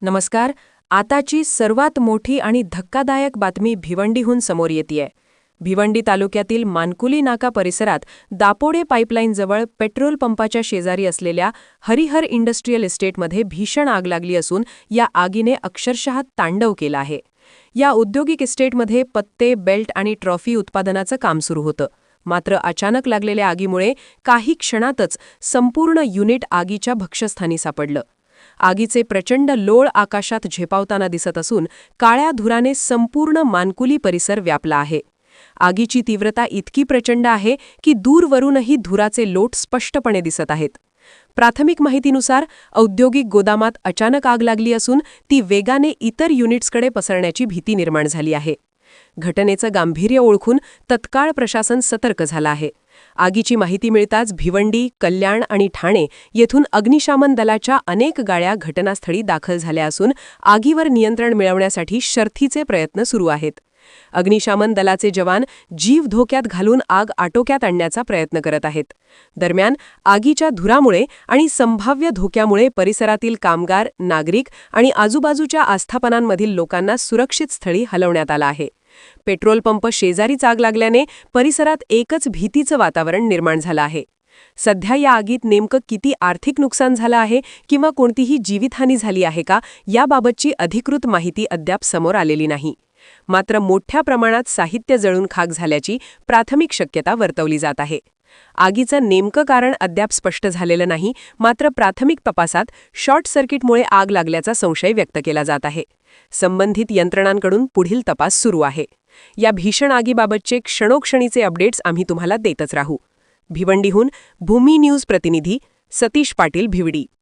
नमस्कार. आताची सर्वात मोठी आणि धक्कादायक बातमी भिवंडीहून समोर येतेय. भिवंडी तालुक्यातील मानकुली नाका परिसरात दापोडे पाईपलाईनजवळ पेट्रोल पंपाच्या शेजारी असलेल्या हरिहर इंडस्ट्रियल इस्टेटमध्ये भीषण आग लागली असून या आगीने अक्षरशः तांडव केलं आहे. या औद्योगिक इस्टेटमध्ये पत्ते, बेल्ट आणि ट्रॉफी उत्पादनाचं काम सुरू होतं. मात्र अचानक लागलेल्या आगीमुळे काही क्षणातच संपूर्ण युनिट आगीच्या भक्ष्यस्थानी सापडलं. आगीचे प्रचंड लोळ आकाशात झेपावताना दिसत असून काळ्या धुराने संपूर्ण मानकुली परिसर व्यापला आहे. आगीची तीव्रता इतकी प्रचंड आहे की दूरवरूनही धुराचे लोट स्पष्टपणे दिसत आहेत. प्राथमिक माहितीनुसार औद्योगिक गोदामात अचानक आग लागली असून ती वेगाने इतर युनिट्सकडे पसरण्याची भीती निर्माण झाली आहे. घटनेचं गांभीर्य ओळखून तत्काळ प्रशासन सतर्क झालं आहे. आगीची माहिती मिळताच भिवंडी, कल्याण आणि ठाणे येथून अग्निशामन दलाच्या अनेक गाड्या घटनास्थळी दाखल झाल्या असून आगीवर नियंत्रण मिळवण्यासाठी शर्थीचे प्रयत्न सुरू आहेत. अग्निशामन दलाचे जवान जीव धोक्यात घालून आग आटोक्यात आणण्याचा प्रयत्न करत आहेत. दरम्यान आगीच्या धुरामुळे आणि संभाव्य धोक्यामुळे परिसरातील कामगार, नागरिक आणि आजूबाजूच्या आस्थापनांमधील लोकांना सुरक्षित स्थळी हलवण्यात आलं आहे. पेट्रोल पंप शेजारीच आग लागल्याने परिसरात एकच भीतीचं वातावरण निर्माण झालं आहे. सध्या या आगीत नेमकं किती आर्थिक नुकसान झालं आहे किंवा कोणतीही जीवितहानी झाली आहे का याबाबतची अधिकृत माहिती अद्याप समोर आलेली नाही. मात्र मोठ्या प्रमाणात साहित्य जळून खाक झाल्याची प्राथमिक शक्यता वर्तवली जात आहे. आगीचं नेमकं कारण अद्याप स्पष्ट झालेलं नाही, मात्र प्राथमिक तपासात शॉर्ट सर्किटमुळे आग लागल्याचा संशय व्यक्त केला जात आहे. संबंधित यंत्रणांकडून पुढील तपास सुरू आहे. या भीषण आगीबाबतचे क्षणोक्षणीचे अपडेट्स आम्ही तुम्हाला देतच राहू. भिवंडीहून भूमी न्यूज प्रतिनिधी सतीश पाटील, भिवडी.